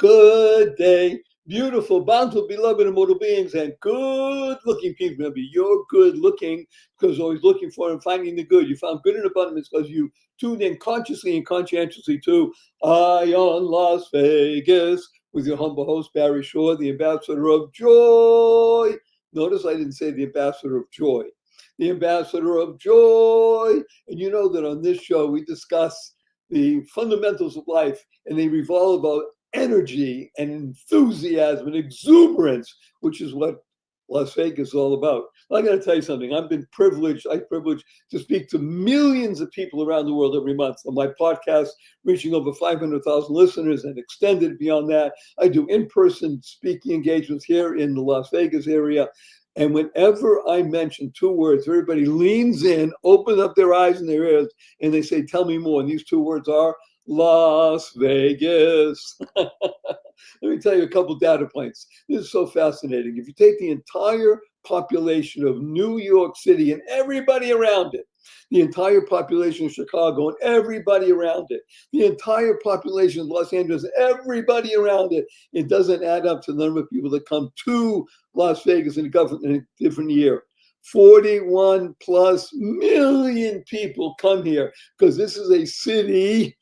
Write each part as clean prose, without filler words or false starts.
good day. Beautiful, bountiful, beloved, immortal beings, and good-looking people. Remember, you're good-looking because you're always looking for and finding the good. You found good in abundance because you tuned in consciously and conscientiously to Ion Las Vegas with your humble host, Barry Shore, the ambassador of joy. Notice I didn't say the ambassador of joy. The ambassador of joy. And you know that on this show, we discuss the fundamentals of life, and they revolve about energy and enthusiasm and exuberance, which is what Las Vegas is all about. I got to tell you something. I'm privileged to speak to millions of people around the world every month on my podcast, reaching over 500,000 listeners and extended beyond that. I do in-person speaking engagements here in the Las Vegas area. And whenever I mention two words, everybody leans in, opens up their eyes and their ears, and they say, tell me more. And these two words are Las Vegas. Let me tell you a couple data points. This is so fascinating. If you take the entire population of New York City and everybody around it, the entire population of Chicago and everybody around it, the entire population of Los Angeles, everybody around it, it doesn't add up to the number of people that come to Las Vegas in a different year. 41 plus million people come here because this is a city,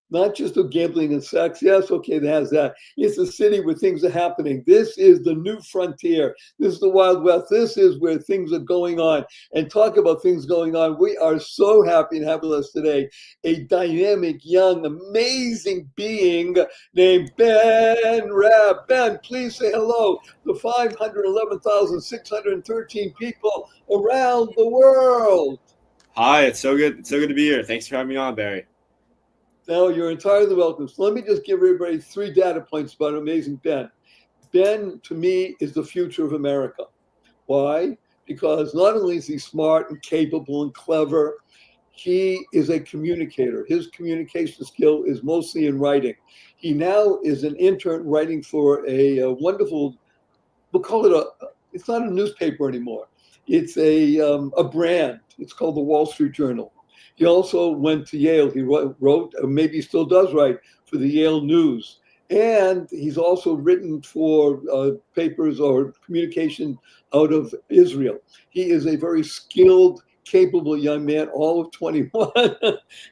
not just of gambling and sex. Yes, okay, it has that. It's a city where things are happening. This is the new frontier. This is the Wild West. This is where things are going on. And talk about things going on. We are so happy to have with us today a dynamic, young, amazing being named Ben Raab. Ben, please say hello to 511,613 people around the world. Hi, it's so good. It's so good to be here. Thanks for having me on, Barry. Now, you're entirely welcome. So let me just give everybody 3 data points about amazing Ben. Ben, to me, is the future of America. Why? Because not only is he smart and capable and clever, he is a communicator. His communication skill is mostly in writing. He now is an intern writing for a wonderful, we'll call it it's not a newspaper anymore. It's a brand. It's called the Wall Street Journal. He also went to Yale. He wrote, or maybe he still does write, for the Yale News. And he's also written for papers or communication out of Israel. He is a very skilled, capable young man, all of 21.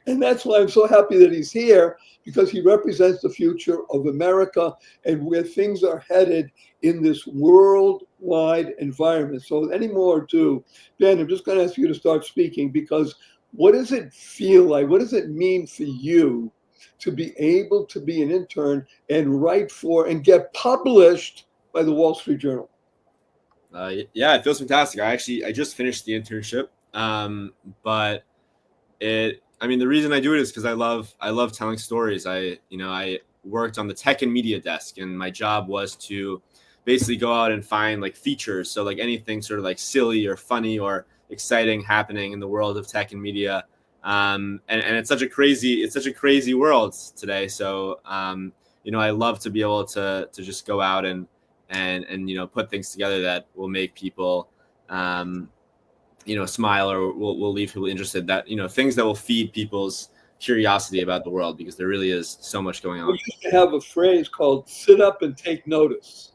And that's why I'm so happy that he's here, because he represents the future of America and where things are headed in this worldwide environment. So any more ado, Ben, I'm just going to ask you to start speaking, because what does it feel like? What does it mean for you to be able to be an intern and write for and get published by the Wall Street Journal? Yeah, it feels fantastic. I just finished the internship, but the reason I do it is because I love telling stories. I worked on the tech and media desk, and my job was to basically go out and find like features. So like anything sort of like silly or funny or exciting happening in the world of tech and media. And it's such a crazy world today. So, I love to be able to just go out and put things together that will make people, smile, or will leave people interested, that, things that will feed people's curiosity about the world, because there really is so much going on. We used to have a phrase called sit up and take notice.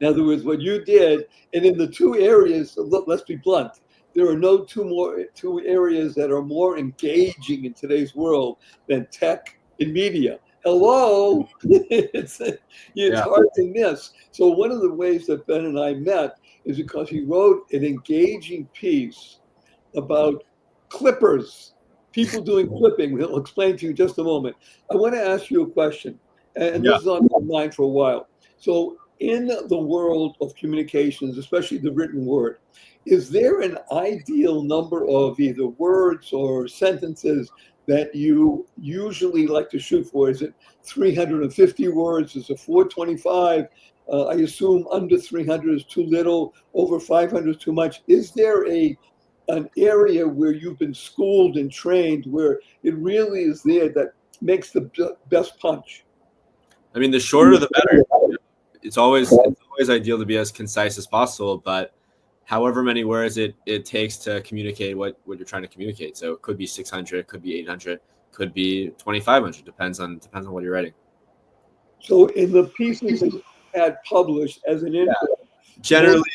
In other words, what you did, and in the 2 areas, let's be blunt, there are no 2 areas that are more engaging in today's world than tech and media. Hello, it's hard to miss. So one of the ways that Ben and I met is because he wrote an engaging piece about clippers, people doing clipping. He'll explain to you in just a moment. I want to ask you a question, and this is on my mind for a while. So in the world of communications, especially the written word, is there an ideal number of either words or sentences that you usually like to shoot for? Is it 350 words? Is it 425? I assume under 300 is too little, over 500 is too much. Is there an area where you've been schooled and trained where it really is there that makes the best punch? I mean, the shorter the better. It's always ideal to be as concise as possible, but however many words it takes to communicate what you're trying to communicate. So it could be 600, it could be 800, could be 2,500. Depends on what you're writing. So in the pieces that you had published as an Yeah. intern, Generally,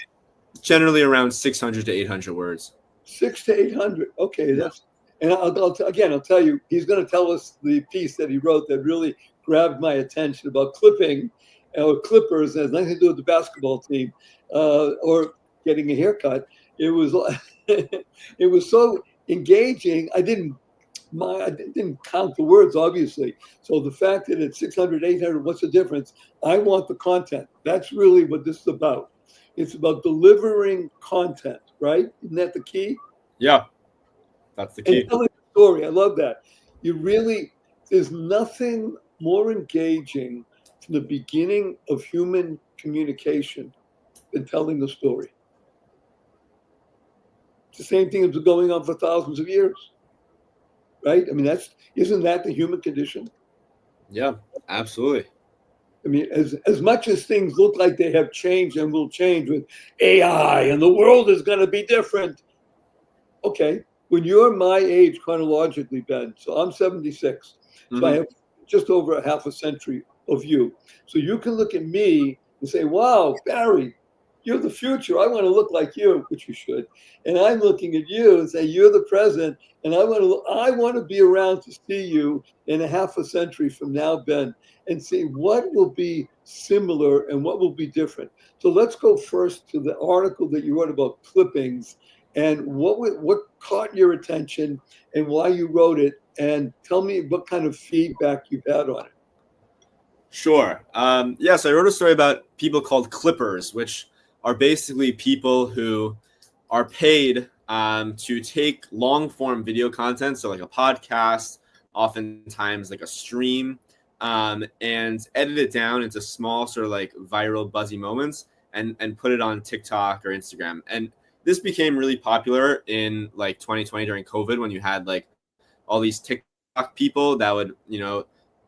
generally around 600 to 800 words. 600 to 800. Okay, Yeah. that's, and again, I'll tell you, he's going to tell us the piece that he wrote that really grabbed my attention about clipping or clippers. It has nothing to do with the basketball team or getting a haircut. It was it was so engaging. I didn't count the words, obviously. So the fact that it's 600, 800, what's the difference? I want the content. That's really what this is about. It's about delivering content, right? Isn't that the key? Yeah, that's the And key. telling a story. I love that. You really, there's nothing more engaging from the beginning of human communication than telling the story. It's the same thing that's been going on for thousands of years, right? I mean, isn't that the human condition? Yeah, absolutely. I mean, as much as things look like they have changed and will change with AI and the world is going to be different. Okay, when you're my age chronologically, Ben, so I'm 76, so I Mhm. have just over a half a century of you. So you can look at me and say, wow, Barry, you're the future. I want to look like you, which you should. And I'm looking at you and say, you're the present. And I want to be around to see you in a half a century from now, Ben, and see what will be similar and what will be different. So let's go first to the article that you wrote about clippings and what caught your attention and why you wrote it, and tell me what kind of feedback you've had on it. Sure. Yes, I wrote a story about people called clippers, which are basically people who are paid to take long form video content, so like a podcast, oftentimes like a stream, and edit it down into small, sort of like viral, buzzy moments, and put it on TikTok or Instagram. And this became really popular in like 2020 during COVID, when you had like all these TikTok people that would,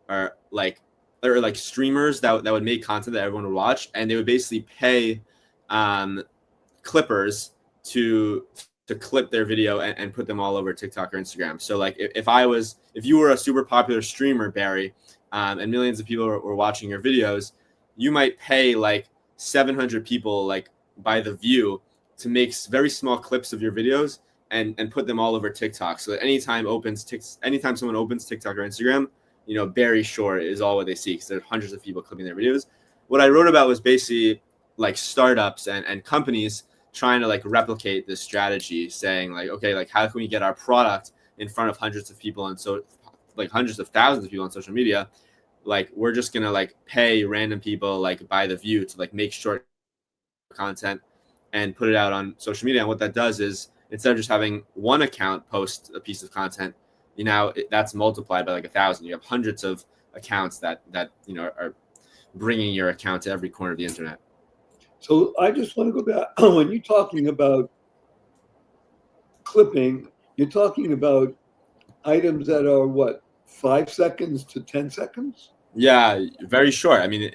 are like, or like streamers that would make content that everyone would watch, and they would basically pay um, clippers to clip their video and put them all over TikTok or Instagram. So like if you were a super popular streamer, Barry, and millions of people were watching your videos, you might pay like 700 people like by the view to make very small clips of your videos and put them all over TikTok. So that anytime someone opens TikTok or Instagram, Barry Shore is all what they see, because there are hundreds of people clipping their videos. What I wrote about was basically like startups and companies trying to like replicate this strategy, saying like, okay, like how can we get our product in front of hundreds of people, and so like hundreds of thousands of people on social media? Like we're just gonna like pay random people like by the view to like make short content and put it out on social media. And what that does is, instead of just having one account post a piece of content, that's multiplied by like 1,000. You have hundreds of accounts that are bringing your account to every corner of the internet. So I just want to go back when you're talking about clipping, you're talking about items that are what, 5 seconds to 10 seconds? Yeah, very short. I mean,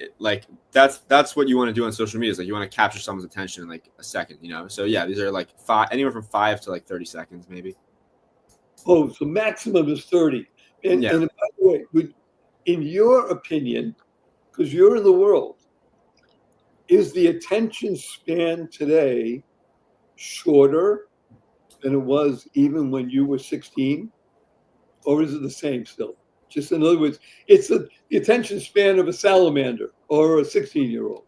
that's what you want to do on social media. Is like you want to capture someone's attention in like a second. So yeah, these are like anywhere from 5 to like 30 seconds, maybe. Oh, so maximum is 30. And, Yeah. and by the way, in your opinion, because you're in the world, is the attention span today shorter than it was even when you were 16? Or is it the same still? Just in other words, it's the attention span of a salamander or a 16-year-old.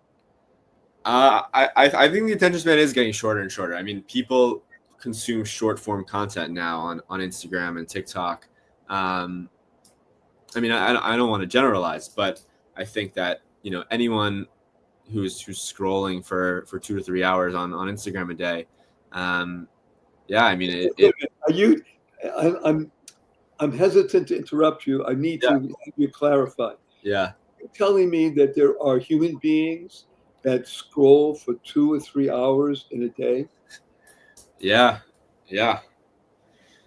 I think the attention span is getting shorter and shorter. I mean, people consume short form content now on Instagram and TikTok. I mean, I don't want to generalize, but I think that anyone who's scrolling for 2 to 3 hours on Instagram a day, yeah, I mean Are you? I'm hesitant to interrupt you. I need yeah, to have you clarify. yeah, You're telling me that there are human beings that scroll for 2 or 3 hours in a day? yeah, yeah.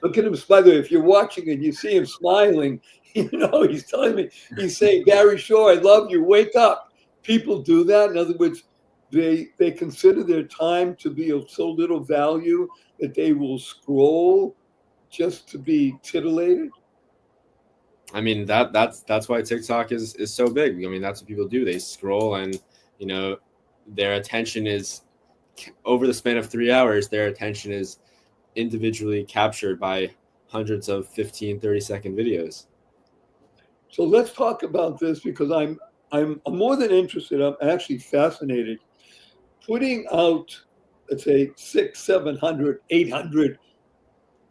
Look at him. By the way, if you're watching and you see him smiling, he's telling me, he's saying, Gary Shaw, I love you. Wake up. People do that. In other words, they consider their time to be of so little value that they will scroll just to be titillated. I mean, that's why TikTok is so big. I mean, that's what people do. They scroll, and you know, their attention is over the span of 3 hours. Their attention is individually captured by hundreds of 15-30 second videos. So let's talk about this, because I'm more than interested. I'm actually fascinated. Putting out, let's say, 600, 700, 800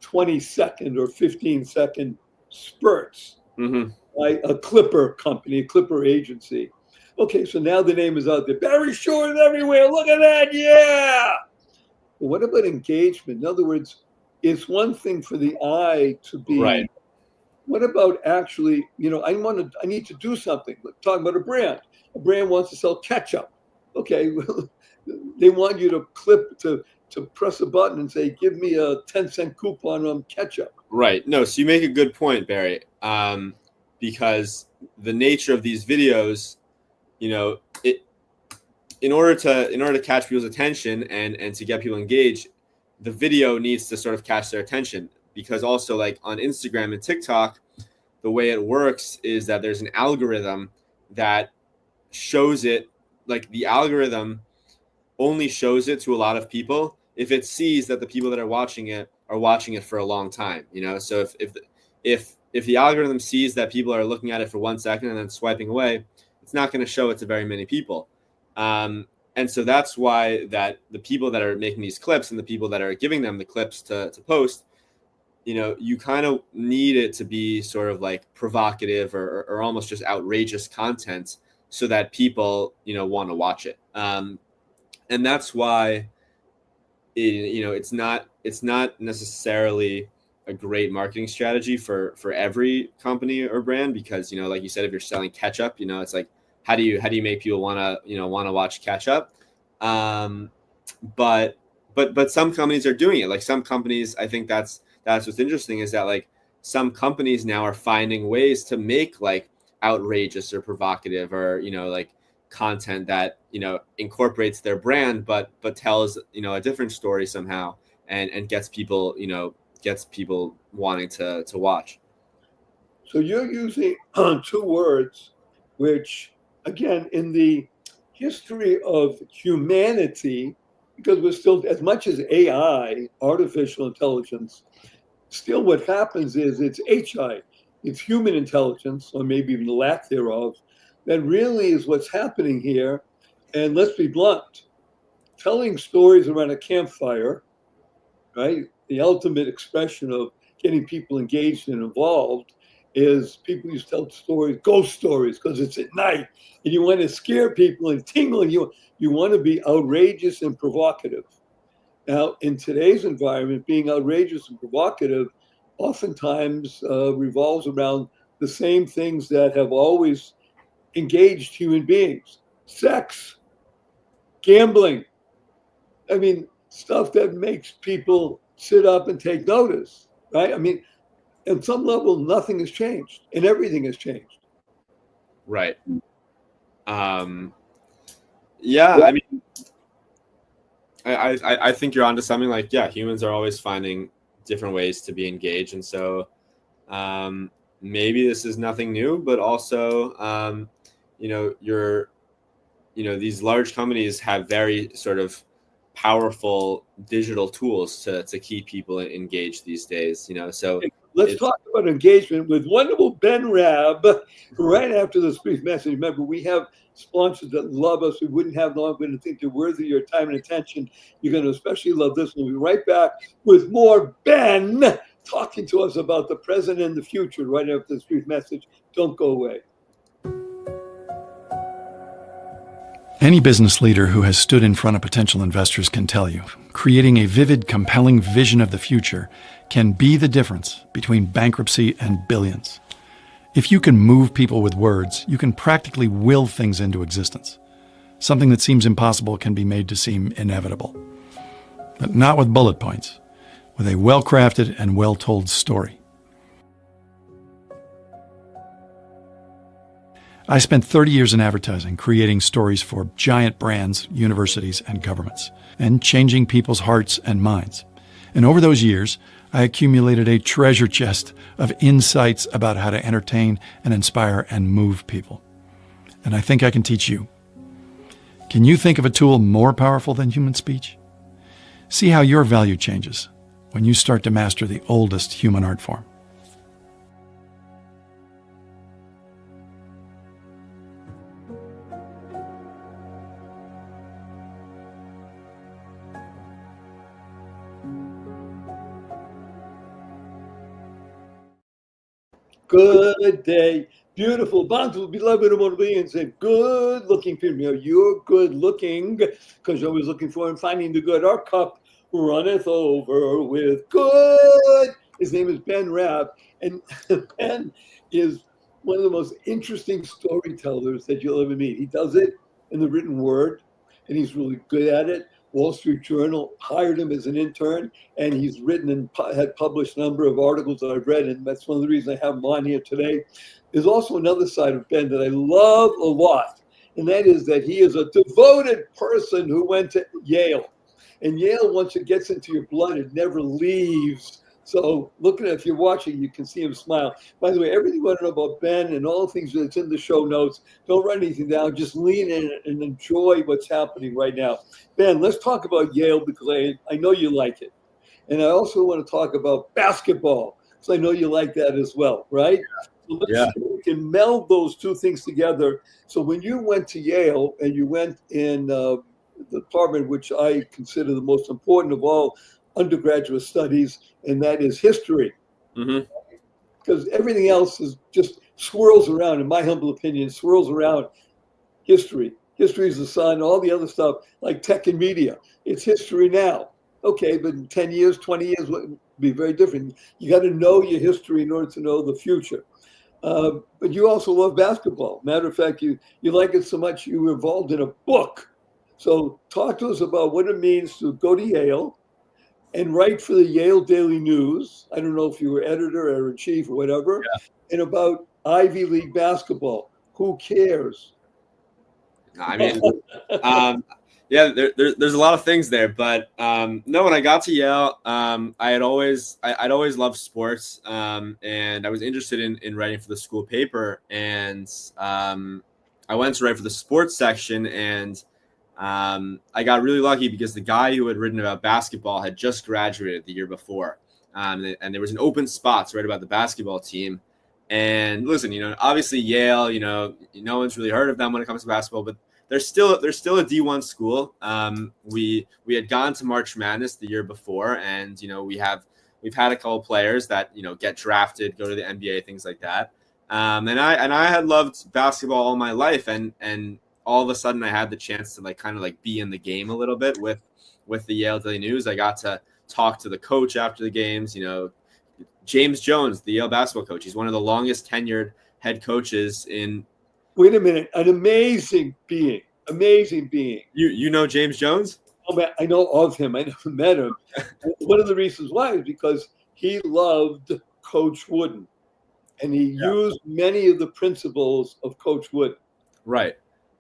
20-second or 15-second spurts by a clipper company, a clipper agency. Okay, so now the name is out there. Barry Short everywhere. Look at that. Yeah. But what about engagement? In other words, it's one thing for the eye to be. Right. What about actually, I need to do something. Talking about a brand. A brand wants to sell ketchup. Okay, well, they want you to to press a button and say, give me a 10-cent coupon on ketchup. Right. No, so you make a good point, Barry, because the nature of these videos, in order to catch people's attention and to get people engaged, the video needs to sort of catch their attention. Because also, like on Instagram and TikTok, the way it works is that there's an algorithm that shows it, like the algorithm only shows it to a lot of people if it sees that the people that are watching it for a long time. So if the algorithm sees that people are looking at it for 1 second and then swiping away, it's not going to show it to very many people. And so that's why that the people that are making these clips and the people that are giving them the clips to post, you kind of need it to be sort of like provocative or almost just outrageous content so that people, want to watch it. And that's why, it's not necessarily a great marketing strategy for every company or brand, because, like you said, if you're selling ketchup, it's like, how do you make people want to watch ketchup? But some companies are doing it. Like some companies, I think that's what's interesting, is that like some companies now are finding ways to make like outrageous or provocative or, like content that, incorporates their brand, but tells, a different story somehow and gets people wanting to watch. So you're using two words, which again, in the history of humanity, because we're still, as much as AI, artificial intelligence, still what happens is it's HI, it's human intelligence, or maybe even the lack thereof, that really is what's happening here. And let's be blunt, telling stories around a campfire, right? The ultimate expression of getting people engaged and involved is people used to tell stories, ghost stories, because it's at night and you want to scare people and tingle. You want to be outrageous and provocative. Now, in today's environment, being outrageous and provocative oftentimes revolves around the same things that have always engaged human beings: sex, gambling. I mean, stuff that makes people sit up and take notice, right? I mean, at some level, nothing has changed and everything has changed. Right. Yeah, I mean, I think you're onto something. Like, yeah, humans are always finding different ways to be engaged. And so maybe this is nothing new, but also, these large companies have very sort of powerful digital tools to keep people engaged these days, so let's talk about engagement with wonderful Ben Raab right after this brief message. Remember, we have sponsors that love us. We wouldn't have long, but I think they're worthy of your time and attention. You're going to especially love this. We'll be right back with more Ben talking to us about the present and the future right after this brief message. Don't go away. Any business leader who has stood in front of potential investors can tell you, creating a vivid, compelling vision of the future can be the difference between bankruptcy and billions. If you can move people with words, you can practically will things into existence. Something that seems impossible can be made to seem inevitable. But not with bullet points, with a well-crafted and well-told story. I spent 30 years in advertising, creating stories for giant brands, universities, and governments, and changing people's hearts and minds. And over those years, I accumulated a treasure chest of insights about how to entertain and inspire and move people. And I think I can teach you. Can you think of a tool more powerful than human speech? See how your value changes when you start to master the oldest human art form. Good day, beautiful, bountiful, beloved human beings, and good-looking people. You know, you're good-looking because you're always looking for and finding the good. Our cup runneth over with good. His name is Ben Raab, and Ben is one of the most interesting storytellers that you'll ever meet. He does it in the written word, and he's really good at it. Wall Street Journal hired him as an intern, and he's written and had published a number of articles that I've read, and that's one of the reasons I have him on here today. There's also another side of Ben that I love a lot, and that is that he is a devoted person who went to Yale. And Yale, once it gets into your blood, it never leaves. So looking at, if you're watching, you can see him smile. By the way, everything you want to know about Ben and all the things that's in the show notes, don't write anything down. Just lean in and enjoy what's happening right now. Ben, let's talk about Yale because I know you like it. And I also want to talk about basketball because I know you like that as well, right? So let's see if we can meld those two things together. So when you went to Yale and you went in the department which I consider the most important of all undergraduate studies, and that is history. Because everything else is just swirls around, in my humble opinion, swirls around history. History is the sun, all the other stuff, like tech and media. It's history now. Okay, but in 10 years, 20 years, it would be very different. You got to know your history in order to know the future. But you also love basketball. Matter of fact, you like it so much you were involved in a book. So talk to us about what it means to go to Yale and write for the Yale Daily News. I don't know if you were editor or in chief or whatever, and about Ivy League basketball. Who cares? I mean, there's a lot of things there, but no, when I got to Yale, I'd always loved sports, and I was interested in writing for the school paper, and I went to write for the sports section, and I got really lucky because the guy who had written about basketball had just graduated the year before. And there was an open spot to write about the basketball team. And listen, obviously Yale, no one's really heard of them when it comes to basketball, but they're still a D1 school. We had gone to March Madness the year before, and we've had a couple players that get drafted, go to the NBA, things like that. And I had loved basketball all my life, and all of a sudden I had the chance to kind of be in the game a little bit with the Yale Daily News. I got to talk to the coach after the games, James Jones, the Yale basketball coach. He's one of the longest tenured head coaches in. Wait a minute. An amazing being. You know James Jones? Oh, man, I know of him. I never met him. One of the reasons why is because he loved Coach Wooden, and he used many of the principles of Coach Wooden. Right.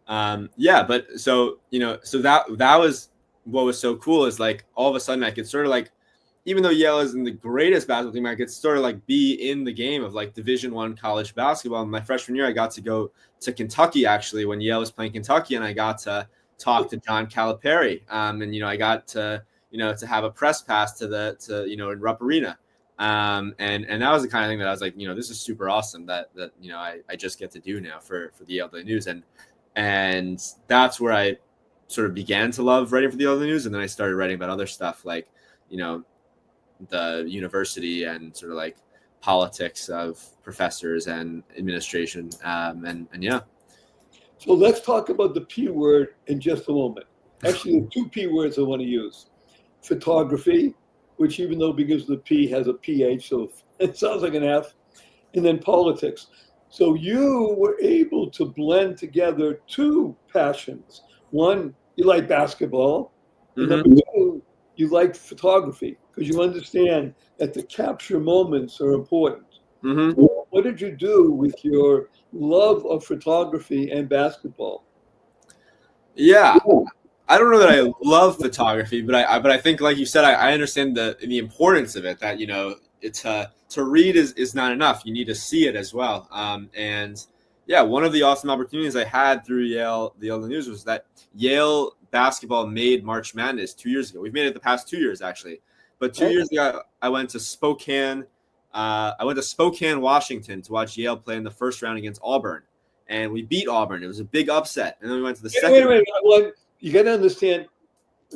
But so that was what was so cool is all of a sudden I could sort of even though Yale isn't the greatest basketball team, I could sort of be in the game of Division I college basketball. And my freshman year, I got to go to Kentucky actually when Yale was playing Kentucky, and I got to talk to John Calipari. And I got to to have a press pass in Rupp Arena. And that was the kind of thing that I was this is super awesome that I just get to do now for the Yale Daily News. And that's where I sort of began to love writing for the Yale Daily News. And then I started writing about other stuff the university and sort of politics of professors and administration. So let's talk about the P word in just a moment. Actually, there are two P words I want to use. Photography, which even though begins with a P has a PH, so it sounds like an F, and then politics. So you were able to blend together two passions. One, you like basketball, and number two, you like photography because you understand that the capture moments are important. What did you do with your love of photography and basketball? Yeah, I don't know that I love photography, but I think, like you said, I understand the importance of it. That it's to read is not enough. You need to see it as well. And yeah, one of the awesome opportunities I had through Yale, the Yale News, was that Yale basketball made March Madness 2 years ago. We've made it the past 2 years actually, but 2 years ago I went to Spokane. I went to Spokane, Washington, to watch Yale play in the first round against Auburn, and we beat Auburn. It was a big upset, and then we went to the second. Wait. You got to understand,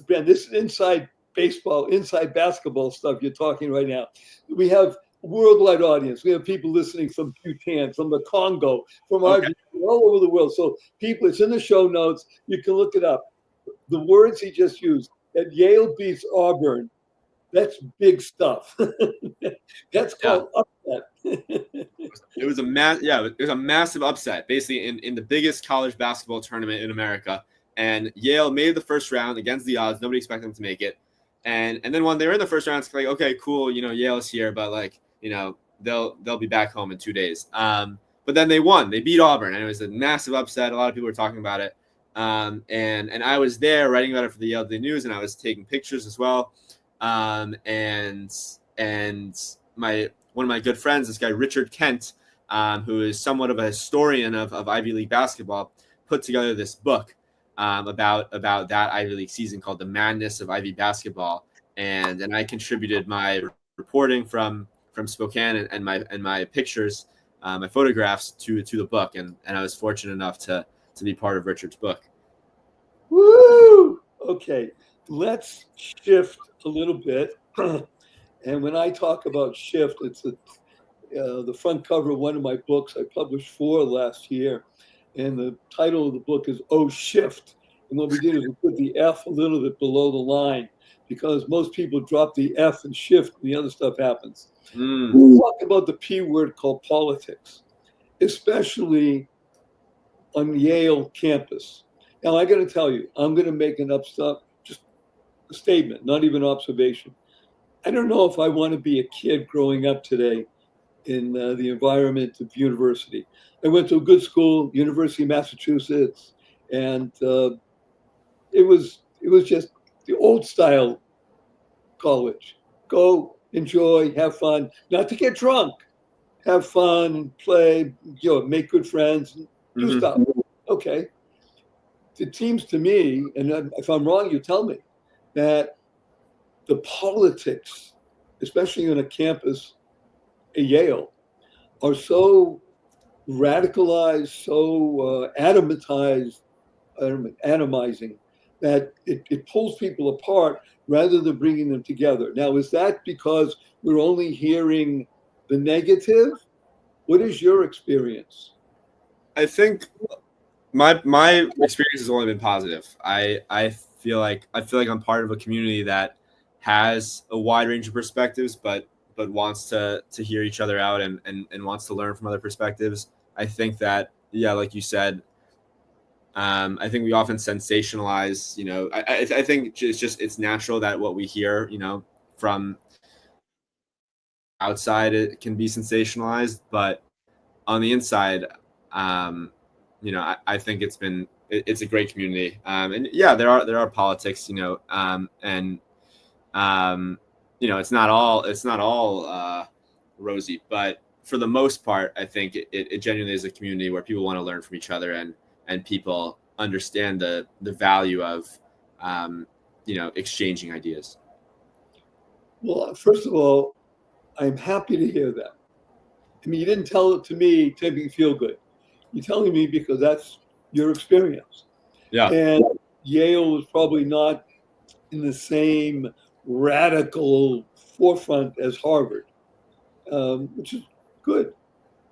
Ben, this is inside baseball, inside basketball stuff you're talking right now. We have a worldwide audience. We have people listening from Bhutan, from the Congo, from Argentina, all over the world. So people, it's in the show notes. You can look it up. The words he just used, that Yale beats Auburn, that's big stuff. That's called upset. It was a massive upset, basically in the biggest college basketball tournament in America. And Yale made the first round against the odds. Nobody expected them to make it. And then when they were in the first round, it's like, okay, cool, Yale's here, but they'll be back home in 2 days. But then they won. They beat Auburn, and it was a massive upset. A lot of people were talking about it. And I was there writing about it for the Yale Daily News, and I was taking pictures as well. And one of my good friends, this guy Richard Kent, who is somewhat of a historian of Ivy League basketball, put together this book about that Ivy League season called The Madness of Ivy Basketball, and I contributed my reporting from Spokane and my pictures, my photographs to the book, and I was fortunate enough to be part of Richard's book. Woo! Okay, let's shift a little bit. And when I talk about shift, it's the front cover of one of my books. I published 4 last year. And the title of the book is Oh Shift. And what we did is we put the F a little bit below the line, because most people drop the F and shift and the other stuff happens. We talk about the P word called politics, especially on Yale campus. Now, I got to tell you, I'm going to make an just a statement, not even observation. I don't know if I want to be a kid growing up today in the environment of university. I went to a good school, University of Massachusetts, and it was just the old style college. Go, enjoy, have fun, not to get drunk, have fun, play, make good friends, do stuff. Okay. It seems to me, and if I'm wrong, you tell me, that the politics, especially on a campus at Yale, are so radicalized, so atomizing, that it pulls people apart rather than bringing them together. Now, is that because we're only hearing the negative? What is your experience? I think my experience has only been positive. I feel like I'm part of a community that has a wide range of perspectives, but wants to hear each other out and wants to learn from other perspectives. I think that, like you said, I think we often sensationalize, I think it's natural that what we hear, from outside, it can be sensationalized, but on the inside, I think it's a great community. And yeah, there are politics, it's not all rosy, but for the most part, I think it genuinely is a community where people want to learn from each other, and people understand the value of exchanging ideas. Well, first of all, I'm happy to hear that. I mean, you didn't tell it to me to make me feel good. You're telling me because that's your experience. Yeah. And Yale was probably not in the same radical forefront as Harvard, which is good.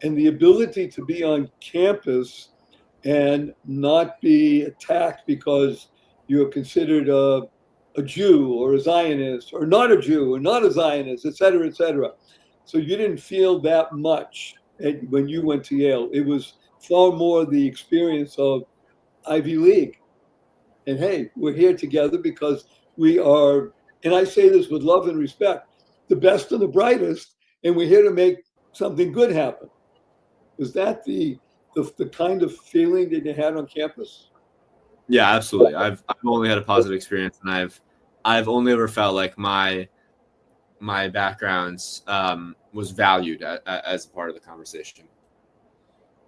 And the ability to be on campus and not be attacked because you're considered a Jew or a Zionist, or not a Jew or not a Zionist, et cetera, et cetera. So you didn't feel that much when you went to Yale. It was far more the experience of Ivy League. And hey, we're here together because we are, and I say this with love and respect, the best and the brightest, and we're here to make something good happen. Was that the kind of feeling that you had on campus? Yeah, absolutely. I've only had a positive experience, and I've only ever felt like my backgrounds was valued as a part of the conversation.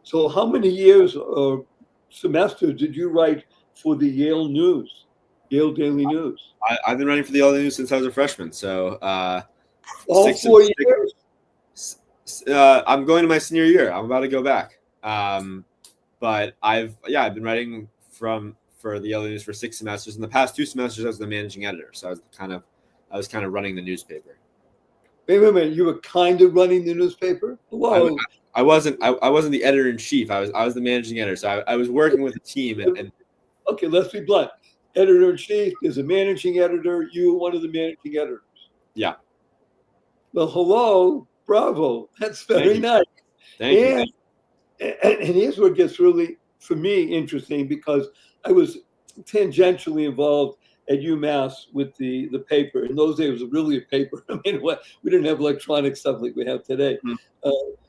So how many years or semesters did you write for the Yale News, Yale Daily News? I've been writing for the Yale News since I was a freshman. So All 4 years? I'm going to my senior year. I'm about to go back. But I've been writing for the Yale News for 6 semesters. In the past 2 semesters, I was the managing editor. So I was kind of running the newspaper. Wait a minute, you were kind of running the newspaper? Whoa. I wasn't the editor in chief. I was the managing editor. So I was working with a team. And Okay, let's be blunt. Editor in chief is a managing editor. You were one of the managing editors. Yeah. Well, hello, bravo. That's very nice. Thank you. And here's where it gets really, for me, interesting, because I was tangentially involved at UMass with the paper. In those days, it was really a paper. I mean, we didn't have electronic stuff like we have today.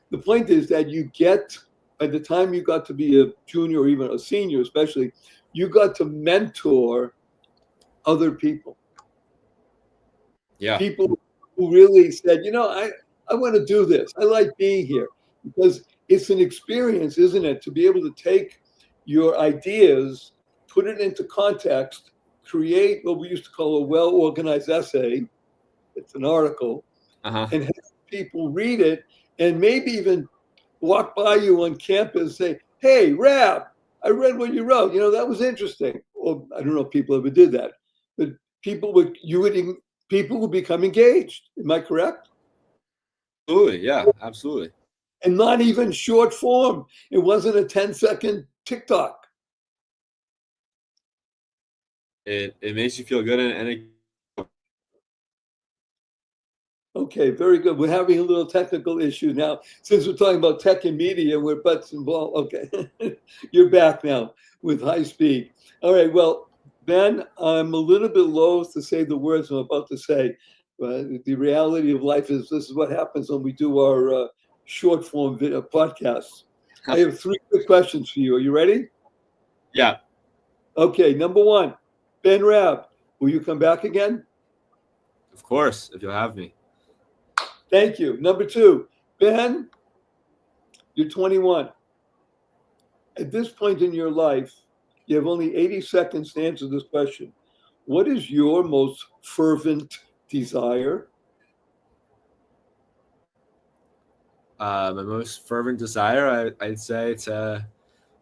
The point is that you get, by the time you got to be a junior or even a senior especially, you got to mentor other people. Yeah. People who really said, I want to do this. I like being here. Because it's an experience, isn't it, to be able to take your ideas, put it into context, create what we used to call a well-organized essay. It's an article, and have people read it, and maybe even walk by you on campus and say, "Hey, Raab, I read what you wrote. That was interesting." Or I don't know if people ever did that, but people would become engaged. Am I correct? Absolutely, yeah, absolutely. And not even short form. It wasn't a 10-second TikTok. It makes you feel good, and Okay, very good. We're having a little technical issue now. Since we're talking about tech and media, we're butts and balls. Okay, you're back now with high speed. All right, well, Ben, I'm a little bit loath to say the words I'm about to say, but the reality of life is this is what happens when we do our short form video podcasts. I have 3 quick questions for you. Are you ready? Yeah. Okay, number 1, Ben Raab, will you come back again? Of course, if you'll have me. Thank you. Number 2, Ben, you're 21. At this point in your life, you have only 80 seconds to answer this question. What is your most fervent desire? My most fervent desire, I'd say, to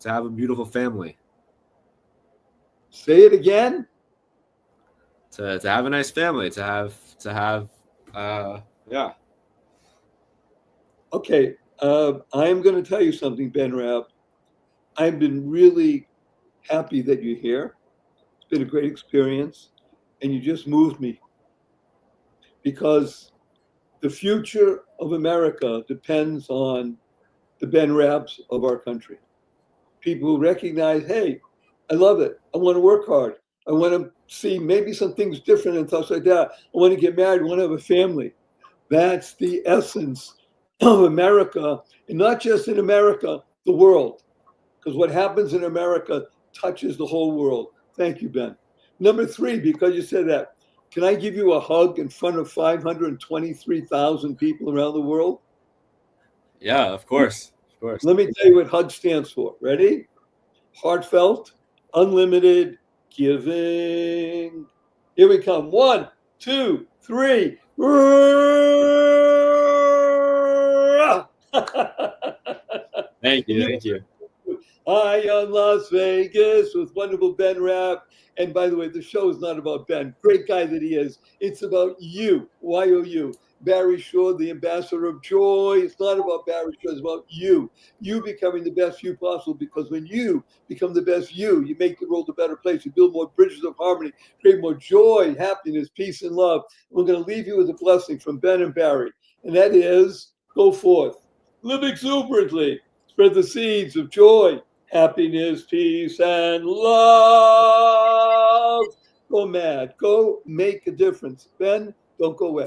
have a beautiful family. Say it again. To have a nice family. To have yeah. Okay, I'm going to tell you something, Ben Raab. I've been really happy that you're here. It's been a great experience, and you just moved me, because the future of America depends on the Ben Raabs of our country. People who recognize, hey, I love it. I want to work hard. I want to see maybe some things different and stuff like that. I want to get married. I want to have a family. That's the essence of America, and not just in America, the world. Because what happens in America touches the whole world. Thank you, Ben. Number 3, because you said that, can I give you a hug in front of 523,000 people around the world? Yeah, of course. Of course. Let me tell you what HUG stands for. Ready? Heartfelt, unlimited giving. Here we come. 1, 2, 3. Thank you. Thank you. High on Las Vegas with wonderful Ben Raab. And by the way, the show is not about Ben, great guy that he is. It's about you, Y-O-U. Barry Shore, the ambassador of joy. It's not about Barry Shore, it's about you. You becoming the best you possible, because when you become the best you make the world a better place. You build more bridges of harmony, create more joy, happiness, peace, and love. We're going to leave you with a blessing from Ben and Barry. And that is, go forth, live exuberantly, spread the seeds of joy, happiness, peace, and love. Go mad. Go make a difference. Ben, don't go away.